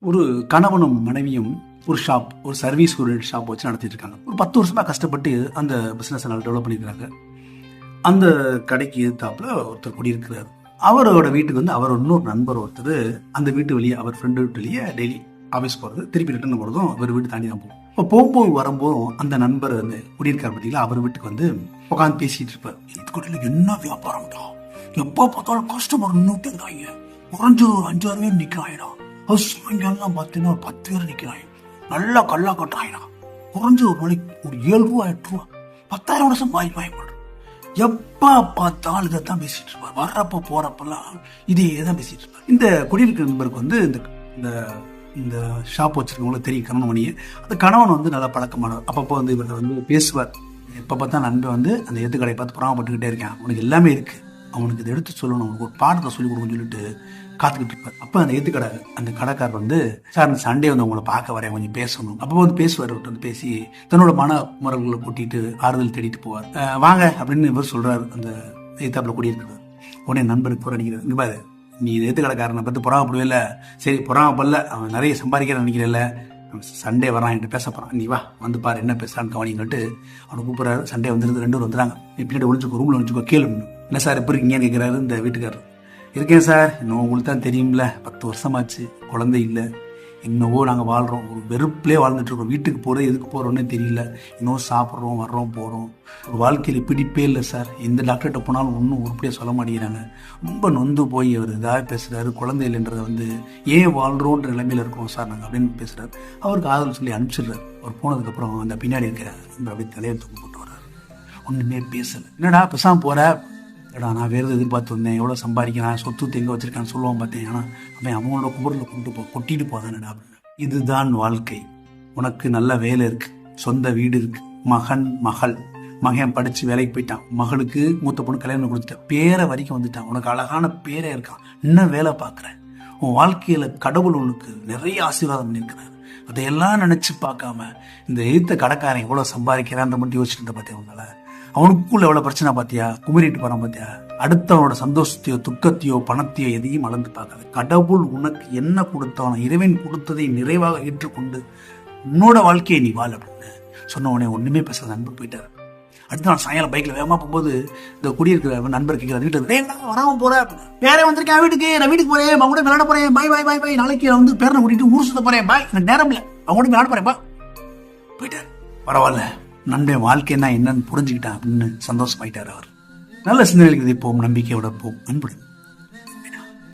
ஒரு கணவனும் மனைவியும் ஒரு சர்வீஸ் ஓரியன்ட் ஷாப் வச்சு நடத்திட்டு இருக்காங்க. ஒரு 10 வருஷமா கஷ்டப்பட்டு அந்த பிசினஸ் நல்லா டெவலப் பண்ணியிருக்காங்க. அந்த கடைக்கு எதிர்த்தாப்புல ஒருத்தர் குடியிருக்கிறார். அவரோட வீட்டுக்கு வந்து அவர் இன்னொரு நண்பர் ஒருத்தர் அந்த வீட்டு வெளியே, அவர் ஃப்ரெண்டு வீட்டு வெளியே டெய்லி ஆஃபீஸ் போகிறது, திருப்பி ரிட்டர்ன் போகிறதும் அவர் வீட்டு தாண்டி தான் போகும். இப்போ போகும்போது வரும்போதும் அந்த நண்பர் வந்து குடியிருக்கார் பார்த்தீங்களா, அவர் வீட்டுக்கு வந்து உட்காந்து பேசிட்டு இருப்பார். இந்த கடையில் என்ன வியாபாரம்டா, எப்போ பார்த்தாலும் கஸ்டமர் நின்றுட்டு இருக்காங்க, குறைஞ்ச ஒரு 5-6 பேர் நிற்கிறாங்கடா. அது சாயங்காலம் பார்த்தீங்கன்னா ஒரு 10 பேர் நிற்கிறாங்க. நல்லா கல்லா கட்டுறாங்கடா. குறைஞ்ச ஒரு மணிக்கு ஒரு 7 ரூபா 8 ரூபா 10,000 வருஷம் வாய்ப்பு. எப்ப பார்த்தாலும் இதை தான் பேசிட்டு இருப்பார். வர்றப்ப போறப்பெல்லாம் இதே தான் பேசிட்டு இருப்பார். இந்த குடியிருக்கிற நண்பருக்கு வந்து இந்த இந்த ஷாப் வச்சிருக்கவங்களுக்கு தெரியும் கணவன். அந்த கணவன் வந்து நல்லா பழக்கமானவர். அப்பப்போ வந்து இவரை வந்து பேசுவார். எப்போ பார்த்தா நண்பன் வந்து அந்த எது கடையை பார்த்து புறாமப்பட்டுக்கிட்டே இருக்கேன், அவனுக்கு எல்லாமே இருக்கு, அவனுக்கு இதை எடுத்து சொல்லணும், அவனுக்கு ஒரு பாடத்தை சொல்லிக் கொடுக்கணும்னு சொல்லிட்டு காத்துக்கிட்டு இருப்பார். அப்போ அந்த கடைக்காரர் வந்து, சார் இந்த சண்டே வந்து உங்களை பார்க்க வரேன், கொஞ்சம் பேசணும். அப்போ வந்து பேசுவார். வந்து பேசி தன்னோட மன முறைகளை கூட்டிட்டு ஆறுதல் தேடிட்டு போவார். வாங்க அப்படின்னு இவர் சொல்றாரு. அந்த எதிர்த்தாப்புல கூடியிருக்கிறார். உடனே நண்பருக்கு புற நினைக்கிறார். இங்க பாரு, நீ எதிர்த்து கடைக்காரனை பற்றி புறாமப்படுவில்ல, சரி புறாமப்படல, அவன் நிறைய சம்பாதிக்கிற நினைக்கிறல்ல, சண்டே வரான் என்கிட்ட பேச போறான், நீ வா வந்து பாரு என்ன பேசுறான்னு கவனிங்கட்டு அவனை கூப்பிடுறாரு. சண்டே வந்துருந்து 2 பேர் வந்துறாங்க. பின்னாடி ஒழிச்சுக்கோ, ரூம்ல ஒழிச்சுக்கோ, கேளு. என்ன சார் எப்படி இருக்கீங்கன்னு கேட்கிறாரு இந்த வீட்டுக்காரர். இருக்கேன் சார், இன்னும் உங்களுக்கு தான் தெரியும்ல, 10 வருஷமாச்சு, குழந்தை இல்லை, என்னவோ நாங்கள் வாழ்கிறோம், ஒரு வெறுப்புலேயே வாழ்ந்துட்டு இருக்கோம், வீட்டுக்கு போகிறது எதுக்கு போகிறோன்னே தெரியல, இன்னும் சாப்பிட்றோம் வர்றோம் போகிறோம், ஒரு வாழ்க்கையில் பிடிப்பே இல்லை சார், எந்த டாக்டர்கிட்ட போனாலும் ஒன்றும் உருப்படியாக சொல்ல மாட்டேங்கிறாங்க, ரொம்ப நொந்து போய் அவர் இதாக பேசுகிறாரு, குழந்தை இல்லைன்றதை வந்து ஏன் வாழ்கிறோன்ற நிலைமையில் இருக்கோம் சார் நாங்கள் அப்படின்னு பேசுகிறார். அவருக்கு ஆதரவு சொல்லி அனுப்பிச்சிடுறாரு. அவர் போனதுக்கப்புறம் அந்த பின்னாடி இருக்கிற அப்படியே தலையை தூக்கி போட்டு வர்றாரு. ஒன்றுமே பேசலை. என்னடா பேசாமல் போகிற, ஏடா நான் வேறு எதிர்பார்த்து வந்தேன், எவ்வளோ சம்பாதிக்கிறேன், சொத்து எங்கே வச்சிருக்கான்னு சொல்லுவான் பார்த்தேன், ஆனால் அவன் அவனோட குபரில் கொட்டிட்டு போதானடா அப்படின்னு. இதுதான் வாழ்க்கை. உனக்கு நல்ல வேலை இருக்கு, சொந்த வீடு இருக்கு, மகன் படிச்சு வேலைக்கு போயிட்டான், மகளுக்கு மூத்த பொண்ணு கல்யாணம் கொடுத்துட்டான், பேரை வரைக்கும் வந்துட்டான், உனக்கு அழகான பேரே இருக்கான், இன்னும் வேலை பார்க்குறேன், உன் வாழ்க்கையில கடவுள் உனக்கு நிறைய ஆசீர்வாதம் பண்ணியிருக்கிறார். அதையெல்லாம் நினைச்சு பார்க்காம இந்த எழுத்த கடைக்காரன் எவ்வளோ சம்பாதிக்கிறான்ற மட்டும் யோசிச்சுட்டு பார்த்தேன். உங்களால அவனுக்குள்ள எவ்வளவு பிரச்சனை பார்த்தியா, குமரிட்டு போறான் பார்த்தியா. அடுத்தவனோட சந்தோஷத்தையோ துக்கத்தையோ பணத்தையோ எதையும் அளந்து பார்க்காது. கடவுள் உனக்கு என்ன கொடுத்தானோ, இறைவன் கொடுத்ததை நிறைவாக ஏற்றுக்கொண்டு உன்னோட வாழ்க்கையை நீ வாழ் அப்படின்னு சொன்ன உடனே ஒண்ணுமே பேசாத நண்பர் போயிட்டாரு. அடுத்த நாள் சாயங்காலம் பைக்ல வேகமா போகும்போது இந்த குடியிருக்கிற நண்பர் கேட்கிற வீட்டுக்கு வராம போற, வேற வந்திருக்கேன் வீட்டுக்கு, நான் வீட்டுக்கு போறேன், அவங்க கூட விளையாட போறேன், பாய் பாய் பாய் பாய், நாளைக்கு நான் வந்து பேரனை கூட்டிட்டு ஊர் சுத்த போறேன், பாய், எனக்கு நேரம் இல்லை, அவங்க கூட விளையாட போறேன், பா போயிட்டாரு. பரவாயில்ல, நண்பன் வாழ்க்கைன்னா என்னன்னு புரிஞ்சுக்கிட்டான் அப்படின்னு சந்தோஷமாயிட்டார் அவர். நல்ல சிந்தனைகளுக்கு போம், நம்பிக்கையோட போம், அன்புடன்.